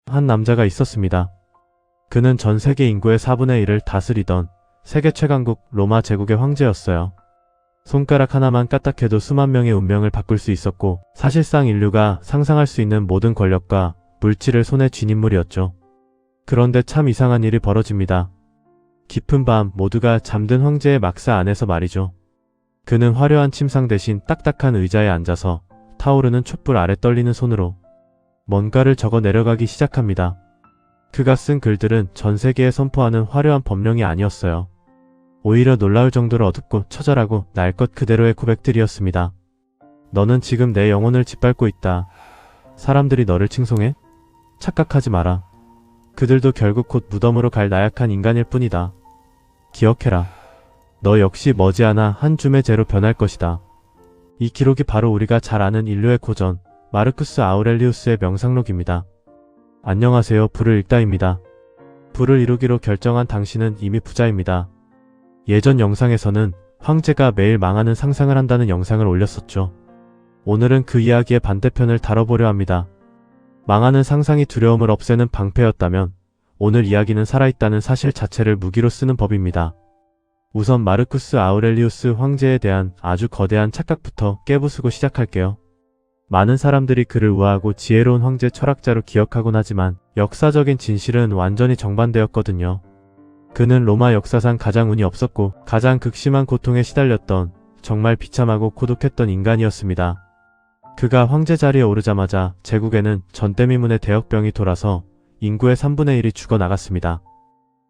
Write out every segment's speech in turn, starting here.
한 남자가 있었습니다. 그는 전 세계 인구의 4분의 1을 다스리던 세계 최강국 로마 제국의 황제였어요. 손가락 하나만 까딱해도 수만 명의 운명을 바꿀 수 있었고 사실상 인류가 상상할 수 있는 모든 권력과 물질을 손에 쥔 인물이었죠. 그런데 참 이상한 일이 벌어집니다. 깊은 밤 모두가 잠든 황제의 막사 안에서 말이죠. 그는 화려한 침상 대신 딱딱한 의자에 앉아서 타오르는 촛불 아래 떨리는 손으로 뭔가를 적어 내려가기 시작합니다. 그가 쓴 글들은 전 세계에 선포하는 화려한 법령이 아니었어요. 오히려 놀라울 정도로 어둡고 처절하고 날 것 그대로의 고백들이었습니다. 너는 지금 내 영혼을 짓밟고 있다. 사람들이 너를 칭송해? 착각하지 마라. 그들도 결국 곧 무덤으로 갈 나약한 인간일 뿐이다. 기억해라. 너 역시 머지않아 한 줌의 재로 변할 것이다. 이 기록이 바로 우리가 잘 아는 인류의 고전 마르쿠스 아우렐리우스의 명상록입니다. 안녕하세요. 불을 읽다입니다. 불을 이루기로 결정한 당신은 이미 부자입니다. 예전 영상에서는 황제가 매일 망하는 상상을 한다는 영상을 올렸었죠. 오늘은 그 이야기의 반대편을 다뤄보려 합니다. 망하는 상상이 두려움을 없애는 방패였다면 오늘 이야기는 살아있다는 사실 자체를 무기로 쓰는 법입니다. 우선 마르쿠스 아우렐리우스 황제에 대한 아주 거대한 착각부터 깨부수고 시작할게요. 많은 사람들이 그를 우아하고 지혜로운 황제 철학자로 기억하곤 하지만 역사적인 진실은 완전히 정반대였거든요. 그는 로마 역사상 가장 운이 없었고 가장 극심한 고통에 시달렸던 정말 비참하고 고독했던 인간이었습니다. 그가 황제 자리에 오르자마자 제국에는 전대미문의 대역병이 돌아서 인구의 3분의 1이 죽어나갔습니다.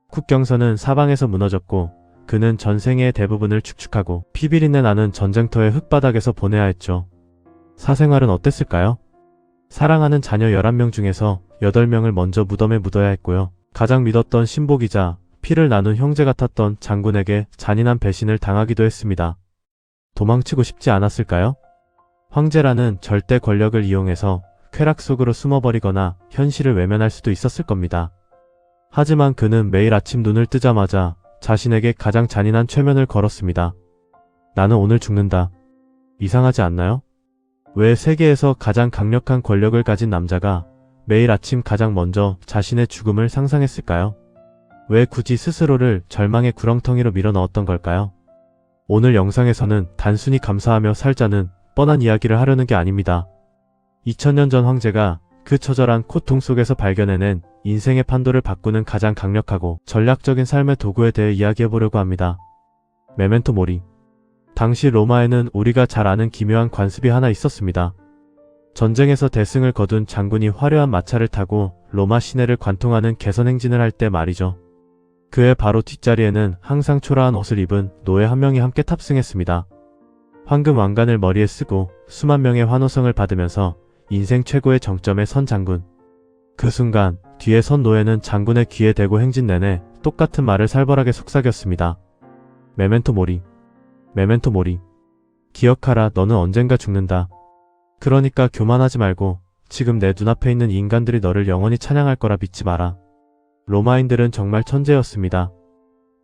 국경선은 사방에서 무너졌고 그는 전생의 대부분을 축축하고 피비린내 나는 전쟁터의 흙바닥에서 보내야 했죠. 사생활은 어땠을까요? 사랑하는 자녀 11명 중에서 8명을 먼저 무덤에 묻어야 했고요. 가장 믿었던 신복이자 피를 나눈 형제 같았던 장군에게 잔인한 배신을 당하기도 했습니다. 도망치고 싶지 않았을까요? 황제라는 절대 권력을 이용해서 쾌락 속으로 숨어버리거나 현실을 외면할 수도 있었을 겁니다. 하지만 그는 매일 아침 눈을 뜨자마자 자신에게 가장 잔인한 최면을 걸었습니다. 나는 오늘 죽는다. 이상하지 않나요? 왜 세계에서 가장 강력한 권력을 가진 남자가 매일 아침 가장 먼저 자신의 죽음을 상상했을까요? 왜 굳이 스스로를 절망의 구렁텅이로 밀어넣었던 걸까요? 오늘 영상에서는 단순히 감사하며 살자는 뻔한 이야기를 하려는 게 아닙니다. 2000년 전 황제가 그 처절한 고통 속에서 발견해낸 인생의 판도를 바꾸는 가장 강력하고 전략적인 삶의 도구에 대해 이야기해보려고 합니다. 메멘토 모리. 당시 로마에는 우리가 잘 아는 기묘한 관습이 하나 있었습니다. 전쟁에서 대승을 거둔 장군이 화려한 마차를 타고 로마 시내를 관통하는 개선행진을 할 때 말이죠. 그의 바로 뒷자리에는 항상 초라한 옷을 입은 노예 한 명이 함께 탑승했습니다. 황금 왕관을 머리에 쓰고 수만 명의 환호성을 받으면서 인생 최고의 정점에 선 장군. 그 순간 뒤에 선 노예는 장군의 귀에 대고 행진 내내 똑같은 말을 살벌하게 속삭였습니다. 메멘토 모리. 메멘토 모리. 기억하라. 너는 언젠가 죽는다. 그러니까 교만하지 말고 지금 내 눈앞에 있는 이 인간들이 너를 영원히 찬양할 거라 믿지 마라. 로마인들은 정말 천재였습니다.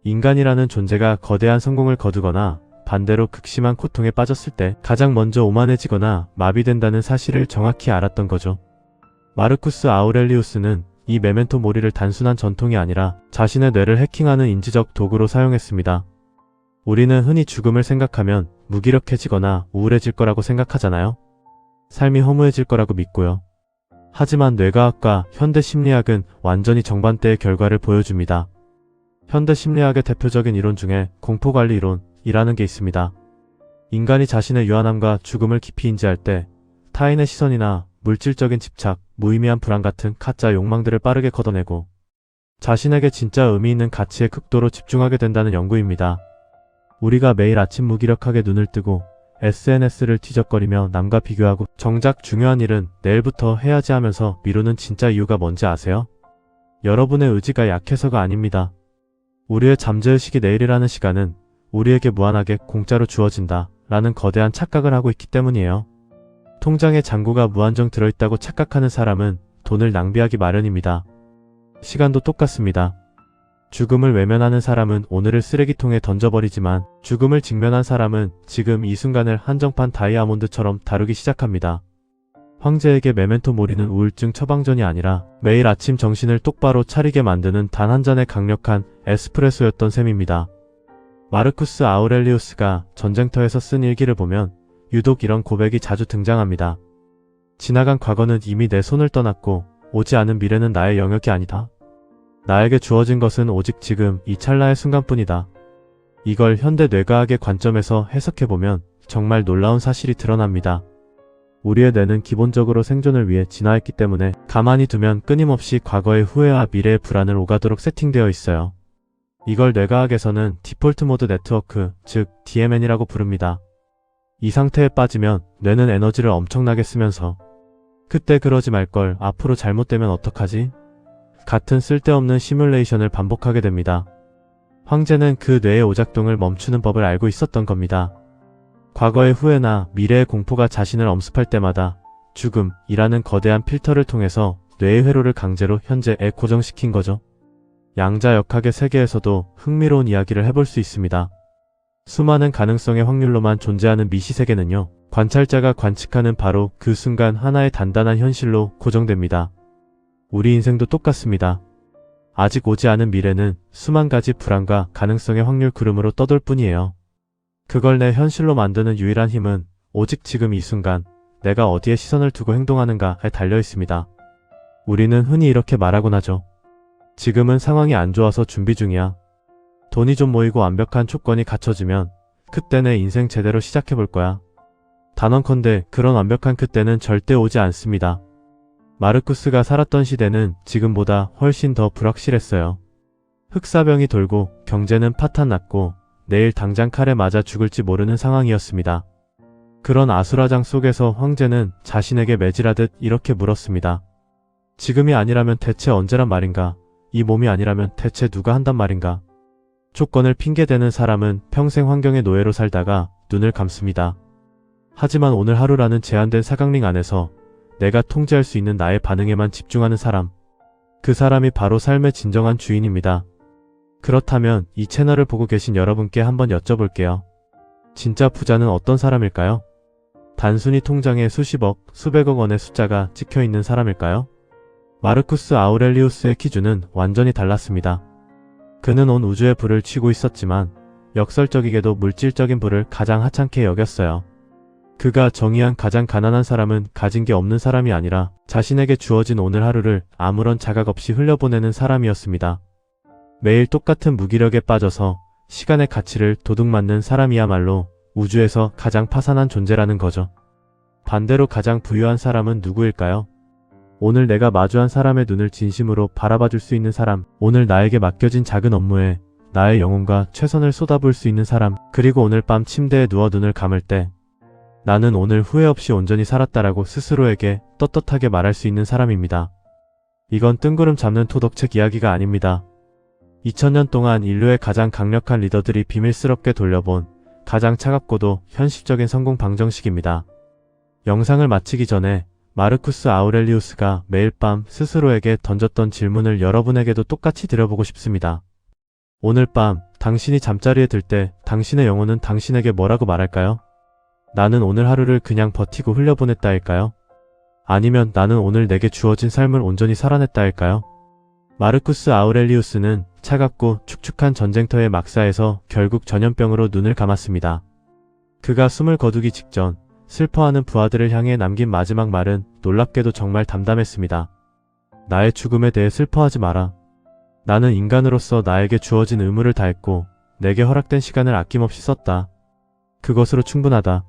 인간이라는 존재가 거대한 성공을 거두거나 반대로 극심한 고통에 빠졌을 때 가장 먼저 오만해지거나 마비된다는 사실을 정확히 알았던 거죠. 마르쿠스 아우렐리우스는 이 메멘토 모리를 단순한 전통이 아니라 자신의 뇌를 해킹하는 인지적 도구로 사용했습니다. 우리는 흔히 죽음을 생각하면 무기력해지거나 우울해질 거라고 생각하잖아요. 삶이 허무해질 거라고 믿고요. 하지만 뇌과학과 현대 심리학은 완전히 정반대의 결과를 보여줍니다. 현대 심리학의 대표적인 이론 중에 공포관리 이론이라는 게 있습니다. 인간이 자신의 유한함과 죽음을 깊이 인지할 때 타인의 시선이나 물질적인 집착, 무의미한 불안 같은 가짜 욕망들을 빠르게 걷어내고 자신에게 진짜 의미 있는 가치에 극도로 집중하게 된다는 연구입니다. 우리가 매일 아침 무기력하게 눈을 뜨고 SNS를 뒤적거리며 남과 비교하고 정작 중요한 일은 내일부터 해야지 하면서 미루는 진짜 이유가 뭔지 아세요? 여러분의 의지가 약해서가 아닙니다. 우리의 잠재의식이 내일이라는 시간은 우리에게 무한하게 공짜로 주어진다 라는 거대한 착각을 하고 있기 때문이에요. 통장에 잔고가 무한정 들어있다고 착각하는 사람은 돈을 낭비하기 마련입니다. 시간도 똑같습니다. 죽음을 외면하는 사람은 오늘을 쓰레기통에 던져버리지만 죽음을 직면한 사람은 지금 이 순간을 한정판 다이아몬드처럼 다루기 시작합니다. 황제에게 메멘토 모리는 우울증 처방전이 아니라 매일 아침 정신을 똑바로 차리게 만드는 단 한 잔의 강력한 에스프레소였던 셈입니다. 마르쿠스 아우렐리우스가 전쟁터에서 쓴 일기를 보면 유독 이런 고백이 자주 등장합니다. 지나간 과거는 이미 내 손을 떠났고 오지 않은 미래는 나의 영역이 아니다. 나에게 주어진 것은 오직 지금 이 찰나의 순간뿐이다. 이걸 현대 뇌과학의 관점에서 해석해보면 정말 놀라운 사실이 드러납니다. 우리의 뇌는 기본적으로 생존을 위해 진화했기 때문에 가만히 두면 끊임없이 과거의 후회와 미래의 불안을 오가도록 세팅되어 있어요. 이걸 뇌과학에서는 디폴트 모드 네트워크, 즉 DMN이라고 부릅니다. 이 상태에 빠지면 뇌는 에너지를 엄청나게 쓰면서 그때 그러지 말걸, 앞으로 잘못되면 어떡하지? 같은 쓸데없는 시뮬레이션을 반복하게 됩니다. 황제는 그 뇌의 오작동을 멈추는 법을 알고 있었던 겁니다. 과거의 후회나 미래의 공포가 자신을 엄습할 때마다 죽음이라는 거대한 필터를 통해서 뇌의 회로를 강제로 현재에 고정시킨 거죠. 양자역학의 세계에서도 흥미로운 이야기를 해볼 수 있습니다. 수많은 가능성의 확률로만 존재하는 미시세계는요, 관찰자가 관측하는 바로 그 순간 하나의 단단한 현실로 고정됩니다. 우리 인생도 똑같습니다. 아직 오지 않은 미래는 수만 가지 불안과 가능성의 확률 구름으로 떠돌 뿐이에요. 그걸 내 현실로 만드는 유일한 힘은 오직 지금 이 순간 내가 어디에 시선을 두고 행동하는가에 달려 있습니다. 우리는 흔히 이렇게 말하곤 하죠. 지금은 상황이 안 좋아서 준비 중이야. 돈이 좀 모이고 완벽한 조건이 갖춰지면 그때 내 인생 제대로 시작해볼 거야. 단언컨대 그런 완벽한 그때는 절대 오지 않습니다. 마르쿠스가 살았던 시대는 지금보다 훨씬 더 불확실했어요. 흑사병이 돌고 경제는 파탄났고 내일 당장 칼에 맞아 죽을지 모르는 상황이었습니다. 그런 아수라장 속에서 황제는 자신에게 매질하듯 이렇게 물었습니다. 지금이 아니라면 대체 언제란 말인가? 이 몸이 아니라면 대체 누가 한단 말인가? 조건을 핑계대는 사람은 평생 환경의 노예로 살다가 눈을 감습니다. 하지만 오늘 하루라는 제한된 사각링 안에서 내가 통제할 수 있는 나의 반응에만 집중하는 사람. 그 사람이 바로 삶의 진정한 주인입니다. 그렇다면 이 채널을 보고 계신 여러분께 한번 여쭤볼게요. 진짜 부자는 어떤 사람일까요? 단순히 통장에 수십억, 수백억 원의 숫자가 찍혀있는 사람일까요? 마르쿠스 아우렐리우스의 기준은 완전히 달랐습니다. 그는 온 우주의 불을 쥐고 있었지만 역설적이게도 물질적인 불을 가장 하찮게 여겼어요. 그가 정의한 가장 가난한 사람은 가진 게 없는 사람이 아니라 자신에게 주어진 오늘 하루를 아무런 자각 없이 흘려보내는 사람이었습니다. 매일 똑같은 무기력에 빠져서 시간의 가치를 도둑맞는 사람이야말로 우주에서 가장 파산한 존재라는 거죠. 반대로 가장 부유한 사람은 누구일까요? 오늘 내가 마주한 사람의 눈을 진심으로 바라봐줄 수 있는 사람, 오늘 나에게 맡겨진 작은 업무에 나의 영혼과 최선을 쏟아부을 수 있는 사람, 그리고 오늘 밤 침대에 누워 눈을 감을 때 나는 오늘 후회 없이 온전히 살았다라고 스스로에게 떳떳하게 말할 수 있는 사람입니다. 이건 뜬구름 잡는 토덕책 이야기가 아닙니다. 2000년 동안 인류의 가장 강력한 리더들이 비밀스럽게 돌려본 가장 차갑고도 현실적인 성공 방정식입니다. 영상을 마치기 전에 마르쿠스 아우렐리우스가 매일 밤 스스로에게 던졌던 질문을 여러분에게도 똑같이 드려보고 싶습니다. 오늘 밤 당신이 잠자리에 들 때 당신의 영혼은 당신에게 뭐라고 말할까요? 나는 오늘 하루를 그냥 버티고 흘려보냈다 할까요? 아니면 나는 오늘 내게 주어진 삶을 온전히 살아냈다 할까요? 마르쿠스 아우렐리우스는 차갑고 축축한 전쟁터의 막사에서 결국 전염병으로 눈을 감았습니다. 그가 숨을 거두기 직전 슬퍼하는 부하들을 향해 남긴 마지막 말은 놀랍게도 정말 담담했습니다. 나의 죽음에 대해 슬퍼하지 마라. 나는 인간으로서 나에게 주어진 의무를 다했고 내게 허락된 시간을 아낌없이 썼다. 그것으로 충분하다.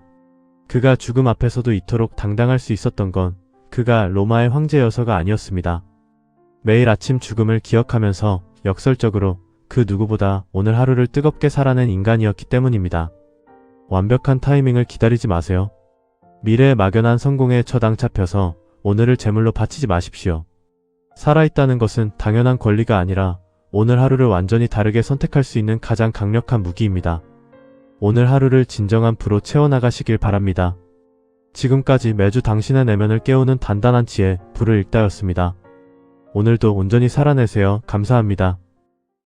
그가 죽음 앞에서도 이토록 당당할 수 있었던 건 그가 로마의 황제여서가 아니었습니다. 매일 아침 죽음을 기억하면서 역설적으로 그 누구보다 오늘 하루를 뜨겁게 살아낸 인간이었기 때문입니다. 완벽한 타이밍을 기다리지 마세요. 미래의 막연한 성공에 처당 잡혀서 오늘을 제물로 바치지 마십시오. 살아있다는 것은 당연한 권리가 아니라 오늘 하루를 완전히 다르게 선택할 수 있는 가장 강력한 무기입니다. 오늘 하루를 진정한 부로 채워나가시길 바랍니다. 지금까지 매주 당신의 내면을 깨우는 단단한 지혜, 불을 읽다였습니다. 오늘도 온전히 살아내세요. 감사합니다.